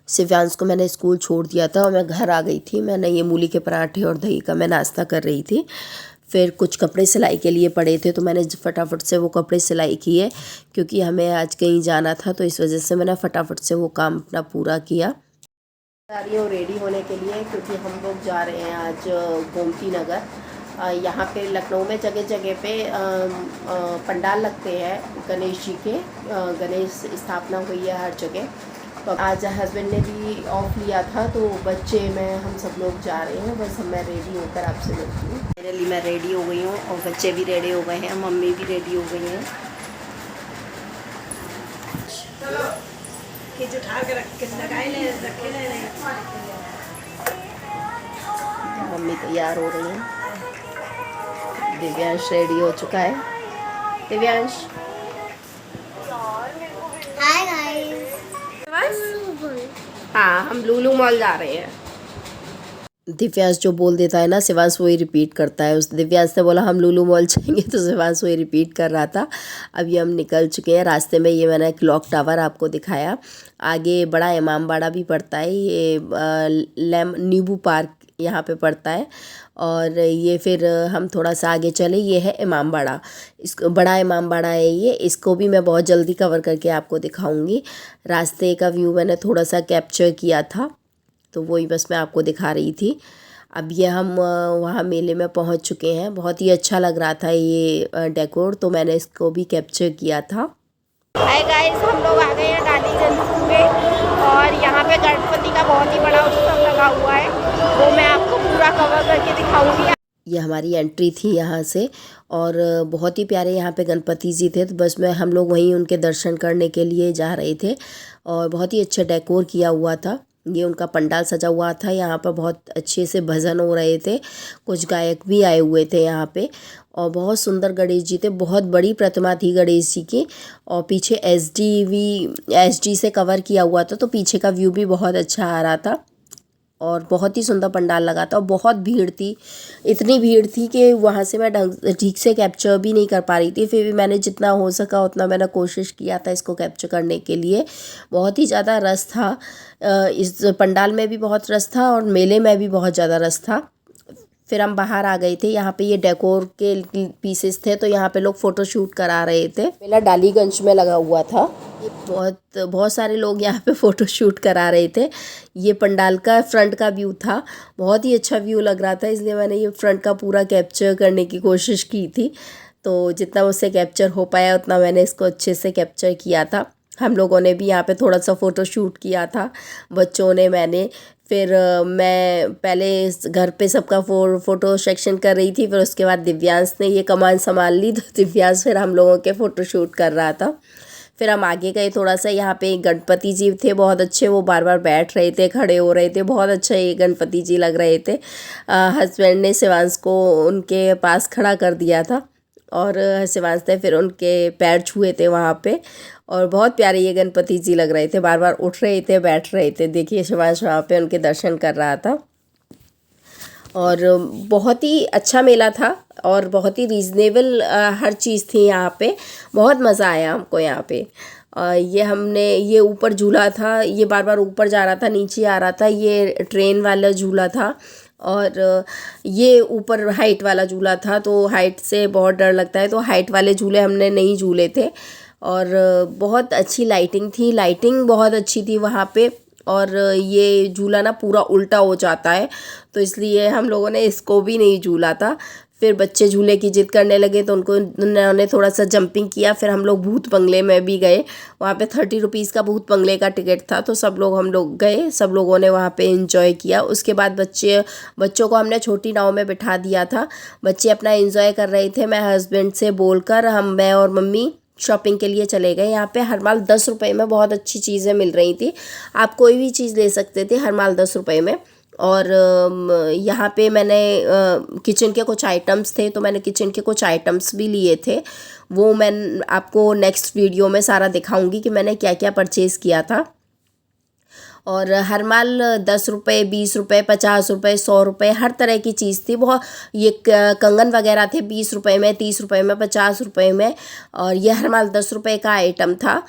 शिव्यांश को मैंने स्कूल छोड़ दिया था और मैं घर आ गई थी। मैंने ये मूली के पराठे और दही का मैं नाश्ता कर रही थी। फिर कुछ कपड़े सिलाई के लिए पड़े थे तो मैंने फटाफट से वो कपड़े सिलाई किए, क्योंकि हमें आज कहीं जाना था, तो इस वजह से मैंने फटाफट से वो काम अपना पूरा किया। जा रही हूँ रेडी होने के लिए, क्योंकि हम लोग जा रहे हैं आज गोमती नगर। यहाँ पे लखनऊ में जगह जगह पे पंडाल लगते हैं गणेश जी के। गणेश स्थापना हुई है हर जगह। तो आज हस्बैंड ने भी ऑफ लिया था, तो बच्चे मैं हम सब लोग जा रहे हैं। बस मैं रेडी होकर आपसे मिलती हूँ। मेरे लिए मैं रेडी हो गई हूँ और बच्चे भी रेडी हो गए हैं, मम्मी भी रेडी हो गई हैं। मम्मी तैयार हो रही हैं। दिव्यांश रेडी हो चुका है। दिव्यांश, हाय गाइस, हाँ हम लुलु मॉल जा रहे हैं। दिव्यांश जो बोल देता है ना, शिवांश वही रिपीट करता है। उस दिव्यांश ने बोला हम लुलु मॉल जाएंगे, तो शिवांश वही रिपीट कर रहा था। अभी हम निकल चुके हैं। रास्ते में ये मैंने क्लॉक टावर आपको दिखाया, आगे बड़ा इमामबाड़ा भी पड़ता है। ये नींबू पार्क यहाँ पे पड़ता है। और ये फिर हम थोड़ा सा आगे चले, ये है इमामबाड़ा। इसको बड़ा इमामबाड़ा है ये, इसको भी मैं बहुत जल्दी कवर करके आपको दिखाऊंगी। रास्ते का व्यू मैंने थोड़ा सा कैप्चर किया था, तो वही बस मैं आपको दिखा रही थी। अब ये हम वहाँ मेले में पहुँच चुके हैं। बहुत ही अच्छा लग रहा था ये डेकोर, तो मैंने इसको भी कैप्चर किया था। हाय गाइस, हम लोग आ गए हैं डालीगंज पे और यहाँ पे गणपति का बहुत ही बड़ा उत्सव लगा हुआ है, वो मैं आपको पूरा कवर करके दिखाऊंगी। ये हमारी एंट्री थी यहाँ से, और बहुत ही प्यारे यहाँ पे गणपति जी थे। तो बस मैं हम लोग वहीं उनके दर्शन करने के लिए जा रहे थे, और बहुत ही अच्छा डेकोर किया हुआ था। ये उनका पंडाल सजा हुआ था। यहाँ पर बहुत अच्छे से भजन हो रहे थे, कुछ गायक भी आए हुए थे यहाँ पे, और बहुत सुंदर गणेश जी थे। बहुत बड़ी प्रतिमा थी गणेश जी की, और पीछे एसडी से कवर किया हुआ था, तो पीछे का व्यू भी बहुत अच्छा आ रहा था, और बहुत ही सुंदर पंडाल लगा था। और बहुत भीड़ थी, इतनी भीड़ थी कि वहाँ से मैं ठीक से कैप्चर भी नहीं कर पा रही थी। फिर भी मैंने जितना हो सका उतना मैंने कोशिश किया था इसको कैप्चर करने के लिए। बहुत ही ज़्यादा रश था, इस पंडाल में भी बहुत रश था और मेले में भी बहुत ज़्यादा रश था। फिर हम बाहर आ गए थे। यहाँ पे ये डेकोर के पीसेस थे, तो यहाँ पे लोग फ़ोटो शूट करा रहे थे। मेला डालीगंज में लगा हुआ था। ये बहुत सारे लोग यहाँ पे फ़ोटो शूट करा रहे थे। ये पंडाल का फ्रंट का व्यू था, बहुत ही अच्छा व्यू लग रहा था, इसलिए मैंने ये फ्रंट का पूरा कैप्चर करने की कोशिश की थी। तो जितना मुझसे कैप्चर हो पाया उतना मैंने इसको अच्छे से कैप्चर किया था। हम लोगों ने भी यहाँ पे थोड़ा सा फ़ोटो शूट किया था, बच्चों ने, मैंने। फिर मैं पहले घर पे सबका फ़ोटो सेक्शन कर रही थी, फिर उसके बाद दिव्यांश ने ये कमान संभाल ली, तो दिव्यांश फिर हम लोगों के फ़ोटो शूट कर रहा था। फिर हम आगे गए थोड़ा सा। यहाँ पे गणपति जी थे बहुत अच्छे, वो बार बार बैठ रहे थे, खड़े हो रहे थे, बहुत अच्छा ये गणपति जी लग रहे थे। हस्बैंड ने शिवांश को उनके पास खड़ा कर दिया था, और शिवांश ने फिर उनके पैर छुए थे वहाँ पे, और बहुत प्यारे ये गणपति जी लग रहे थे, बार बार उठ रहे थे, बैठ रहे थे। देखिए शिवांश वहाँ पे उनके दर्शन कर रहा था। और बहुत ही अच्छा मेला था, और बहुत ही रीज़नेबल हर चीज़ थी यहाँ पे। बहुत मज़ा आया हमको यहाँ पे। ये ऊपर झूला था, ये बार बार ऊपर जा रहा था, नीचे आ रहा था। ये ट्रेन वाला झूला था, और ये ऊपर हाइट वाला झूला था, तो हाइट से बहुत डर लगता है, तो हाइट वाले झूले हमने नहीं झूले थे। और बहुत अच्छी लाइटिंग थी, लाइटिंग बहुत अच्छी थी वहाँ पे। और ये झूला ना पूरा उल्टा हो जाता है, तो इसलिए हम लोगों ने इसको भी नहीं झूला था। फिर बच्चे झूले की जिद करने लगे, तो उन्होंने थोड़ा सा जंपिंग किया। फिर हम लोग भूत बंगले में भी गए। वहाँ पे 30 रुपीज़ का भूत बंगले का टिकट था, तो हम लोग गए, सब लोगों ने वहाँ पे एंजॉय किया। उसके बाद बच्चों को हमने छोटी नाव में बिठा दिया था। बच्चे अपना एंजॉय कर रहे थे। मैं हस्बैंड से बोलकर मैं और मम्मी शॉपिंग के लिए चले गए। यहाँ पे हर माल 10 रुपये में बहुत अच्छी चीज़ें मिल रही थी। आप कोई भी चीज़ ले सकते थे हर माल 10 रुपये में। और यहाँ पे मैंने किचन के कुछ आइटम्स थे, तो मैंने किचन के कुछ आइटम्स भी लिए थे। वो मैं आपको नेक्स्ट वीडियो में सारा दिखाऊंगी कि मैंने क्या क्या परचेज़ किया था। और हर माल 10 रुपये, 20 रुपये, 50 रुपये, 100 रुपये, हर तरह की चीज़ थी। बहुत ये कंगन वगैरह थे 20 रुपये में, 30 रुपये में, 50 रुपये में, और ये हर माल 10 रुपये का आइटम था।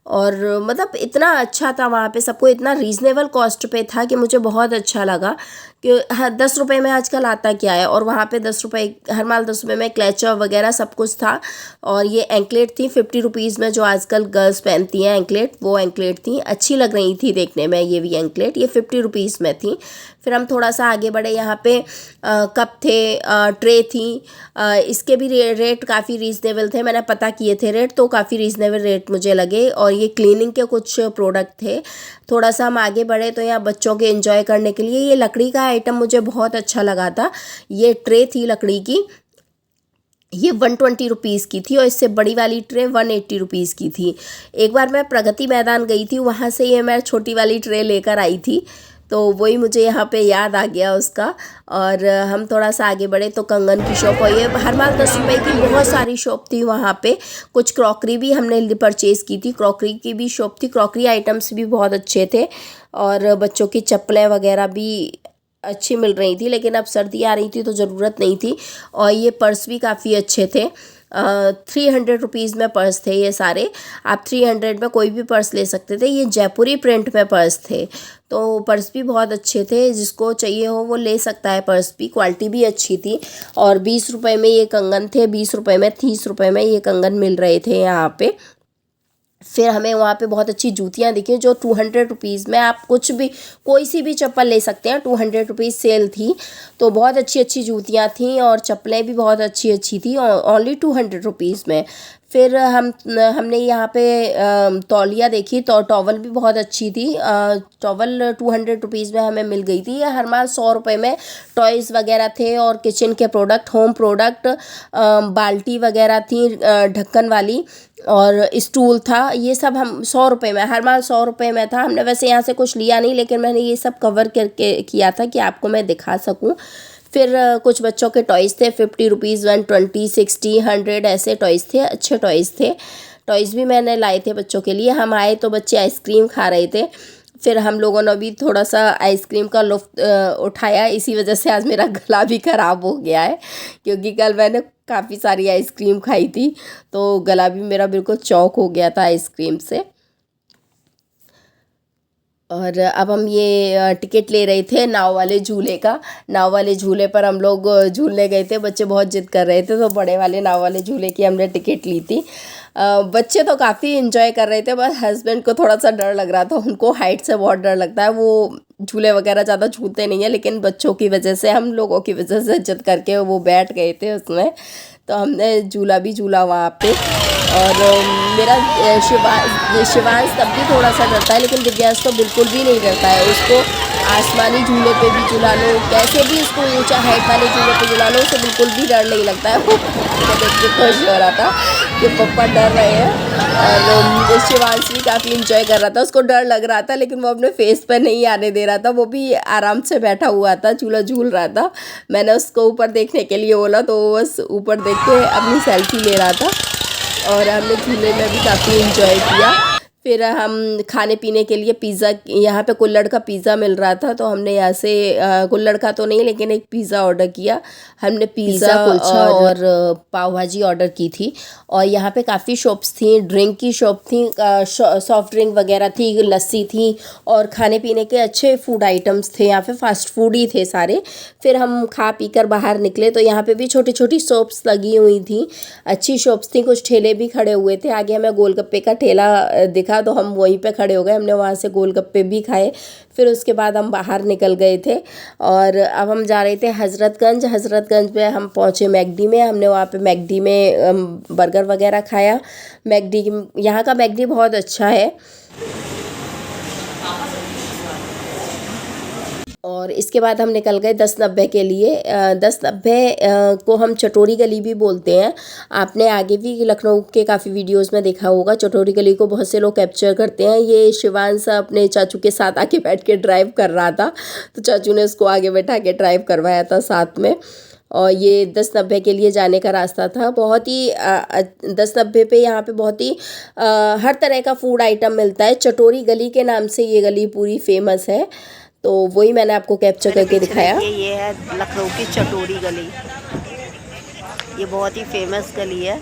और मतलब इतना अच्छा था वहाँ पे, सबको इतना रीज़नेबल कॉस्ट पे था कि मुझे बहुत अच्छा लगा कि हाँ 10 रुपये में आजकल आता क्या है, और वहाँ पे 10 रुपये हर माल 10 रुपये में क्लेचर वगैरह सब कुछ था। और ये एंकलेट थी 50 रुपीज़ में, जो आजकल गर्ल्स पहनती हैं एंकलेट, वो एंकलेट थी, अच्छी लग रही थी देखने में ये भी एंकलेट, ये 50 रुपीज़ में थी। फिर हम थोड़ा सा आगे बढ़े, यहाँ पे कप थे, ट्रे थी, इसके भी रेट काफ़ी रीज़नेबल थे, मैंने पता किए थे रेट तो काफ़ी रीज़नेबल रेट मुझे लगे। और ये क्लीनिंग के कुछ प्रोडक्ट थे। थोड़ा सा हम आगे बढ़े तो यहाँ बच्चों के एंजॉय करने के लिए ये लकड़ी का आइटम मुझे बहुत अच्छा लगा था। ये ट्रे थी लकड़ी की, ये 120 रुपीज़ की थी, और इससे बड़ी वाली ट्रे 180 रुपीज़ की थी। एक बार मैं प्रगति मैदान गई थी, वहाँ से ये मैं छोटी वाली ट्रे लेकर आई थी, तो वही मुझे यहाँ पे याद आ गया उसका। और हम थोड़ा सा आगे बढ़े तो कंगन की शॉप, और ये हर माल 10 रुपये की बहुत सारी शॉप थी वहाँ पे। कुछ क्रॉकरी भी हमने परचेज़ की थी, क्रॉकरी की भी शॉप थी, क्रॉकरी आइटम्स भी बहुत अच्छे थे। और बच्चों की चप्पलें वगैरह भी अच्छी मिल रही थी, लेकिन अब सर्दी आ रही थी तो ज़रूरत नहीं थी। और ये पर्स भी काफ़ी अच्छे थे, 300 रुपीज़ में पर्स थे ये सारे। आप 300 में कोई भी पर्स ले सकते थे। ये जयपुरी प्रिंट में पर्स थे, तो पर्स भी बहुत अच्छे थे, जिसको चाहिए हो वो ले सकता है। पर्स भी क्वालिटी भी अच्छी थी। और 20 रुपये में ये कंगन थे, 20 रुपये में, 30 रुपये में ये कंगन मिल रहे थे यहाँ पे। फिर हमें वहाँ पे बहुत अच्छी जूतियाँ दिखी जो 200 रुपीज़ में आप कुछ भी कोई सी भी चप्पल ले सकते हैं। 200 रुपीज़ सेल थी, तो बहुत अच्छी अच्छी जूतियाँ थीं, और चप्पलें भी बहुत अच्छी अच्छी थी, ओनली 200 रुपीज़ में। फिर हमने यहाँ पे तौलिया देखी, तो टॉवल भी बहुत अच्छी थी। टॉवल 200 रुपीज़ में हमें मिल गई थी। हर माल 100 रुपये में टॉयज़ वगैरह थे, और किचन के प्रोडक्ट, होम प्रोडक्ट, बाल्टी वगैरह थी ढक्कन वाली, और स्टूल था। ये सब हम 100 रुपये में, हर माल 100 रुपये में था। हमने वैसे यहाँ से कुछ लिया नहीं, लेकिन मैंने ये सब कवर करके किया था कि आपको मैं दिखा सकूँ। फिर कुछ बच्चों के टॉयज़ थे, 50 रुपीज़, 120, 60, 100 ऐसे टॉयज़ थे, अच्छे टॉयज़ थे। टॉयज़ भी मैंने लाए थे बच्चों के लिए। हम आए तो बच्चे आइसक्रीम खा रहे थे, फिर हम लोगों ने भी थोड़ा सा आइसक्रीम का लुत्फ़ उठाया। इसी वजह से आज मेरा गला भी ख़राब हो गया है, क्योंकि कल मैंने काफ़ी सारी आइसक्रीम खाई थी, तो गला भी मेरा बिल्कुल चौक हो गया था आइसक्रीम से। और अब हम ये टिकट ले रहे थे नाव वाले झूले का। नाव वाले झूले पर हम लोग झूलने गए थे, बच्चे बहुत जिद कर रहे थे, तो बड़े वाले नाव वाले झूले की हमने टिकट ली थी। बच्चे तो काफ़ी इन्जॉय कर रहे थे, बस हस्बैंड को थोड़ा सा डर लग रहा था। उनको हाइट से बहुत डर लगता है, वो झूले वगैरह ज़्यादा झूलते नहीं हैं, लेकिन बच्चों की वजह से, हम लोगों की वजह से जिद करके वो बैठ गए थे उसमें, तो हमने झूला भी झूला वहाँ पे। और मेरा शिवांश तब भी थोड़ा सा डरता है, लेकिन दिव्यांश तो बिल्कुल भी नहीं डरता है। उसको आसमानी झूले पे भी झुला लो, कैसे भी इसको ऊंचा हाइट वाले झूले पे झुला लो, उसे बिल्कुल भी डर नहीं लगता है। वो देख के खुश हो रहा था कि पप्पा डर रहे हैं। और शिवांश भी काफ़ी इंजॉय कर रहा था, उसको डर लग रहा था, लेकिन वो अपने फेस पर नहीं आने दे रहा था। वो भी आराम से बैठा हुआ था, झूला झूल रहा था। मैंने उसको ऊपर देखने के लिए बोला, तो वो बस ऊपर देख के अपनी सेल्फी ले रहा था। और हमने झूले में भी काफ़ी इंजॉय किया। फिर हम खाने पीने के लिए पिज़्ज़ा, यहाँ पे कुल्हड़ का पिज़्ज़ा मिल रहा था, तो हमने यहाँ से कुल्हड़ का तो नहीं, लेकिन एक पिज़्ज़ा ऑर्डर किया। हमने पिज़्ज़ा कुलचा और पाव भाजी ऑर्डर की थी। और यहाँ पे काफ़ी शॉप्स थी, ड्रिंक की शॉप थी, सॉफ्ट ड्रिंक वगैरह थी, लस्सी थी, और खाने पीने के अच्छे फूड आइटम्स थे। यहाँ पे फास्ट फूड ही थे सारे। फिर हम खा पी कर बाहर निकले, तो यहाँ पे भी छोटी छोटी शॉप्स लगी हुई थी, अच्छी शॉप्स थी। कुछ ठेले भी खड़े हुए थे। आगे हमें गोलगप्पे का ठेला दिखा, तो हम वहीं पे खड़े हो गए, हमने वहाँ से गोलगप्पे भी खाए। फिर उसके बाद हम बाहर निकल गए थे, और अब हम जा रहे थे हज़रतगंज में हम पहुँचे मैकडी में। हमने वहाँ पे मैकडी में बर्गर वगैरह खाया। मैकडी, यहाँ का मैकडी बहुत अच्छा है। और इसके बाद हम निकल गए 1090 के लिए। 1090 को हम चटोरी गली भी बोलते हैं। आपने आगे भी लखनऊ के काफ़ी वीडियोस में देखा होगा, चटोरी गली को बहुत से लोग कैप्चर करते हैं। ये शिवांश अपने चाचू के साथ आके बैठ के ड्राइव कर रहा था, तो चाचू ने उसको आगे बैठा के ड्राइव करवाया था साथ में। और ये 1090 के लिए जाने का रास्ता था। बहुत ही 1090 पे यहाँ पे बहुत ही हर तरह का फूड आइटम मिलता है। चटोरी गली के नाम से ये गली पूरी फेमस है, तो वही मैंने आपको कैप्चर करके दिखाया। ये है लखनऊ की चटोरी गली, ये बहुत ही फेमस गली है।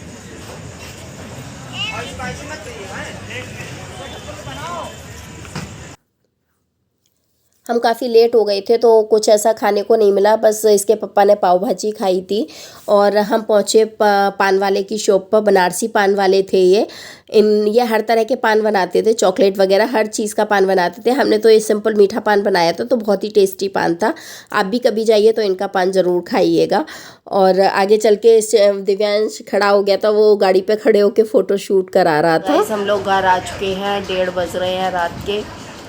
हम काफ़ी लेट हो गए थे तो कुछ ऐसा खाने को नहीं मिला, बस इसके पापा ने पाव भाजी खाई थी। और हम पहुँचे पान वाले की शॉप पर। बनारसी पान वाले थे ये हर तरह के पान बनाते थे, चॉकलेट वगैरह हर चीज़ का पान बनाते थे। हमने तो ये सिंपल मीठा पान बनाया था, तो बहुत ही टेस्टी पान था। आप भी कभी जाइए तो इनका पान ज़रूर खाइएगा। और आगे चल के दिव्यांश खड़ा हो गया था, वो गाड़ी पे खड़े होकर फ़ोटो शूट करा रहा था। हम लोग घर आ चुके हैं, 1:30 बज रहे हैं रात के।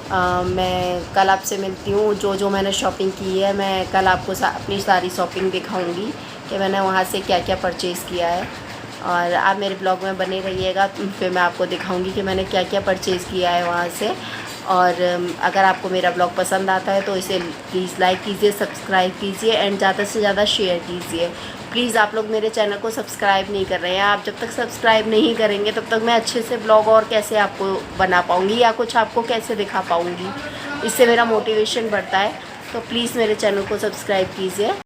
मैं कल आपसे मिलती हूँ। जो मैंने शॉपिंग की है, मैं कल आपको अपनी सारी शॉपिंग दिखाऊंगी कि मैंने वहाँ से क्या क्या परचेज़ किया है। और आप मेरे ब्लॉग में बने रहिएगा, फिर मैं आपको दिखाऊंगी कि मैंने क्या क्या परचेज़ किया है वहाँ से। और अगर आपको मेरा ब्लॉग पसंद आता है तो इसे प्लीज़ लाइक कीजिए, सब्सक्राइब कीजिए एंड ज़्यादा से ज़्यादा शेयर कीजिए। प्लीज़ आप लोग मेरे चैनल को सब्सक्राइब नहीं कर रहे हैं। आप जब तक सब्सक्राइब नहीं करेंगे तब तक मैं अच्छे से ब्लॉग और कैसे आपको बना पाऊँगी या कुछ आपको कैसे दिखा पाऊँगी। इससे मेरा मोटिवेशन बढ़ता है। तो प्लीज़ मेरे चैनल को सब्सक्राइब कीजिए।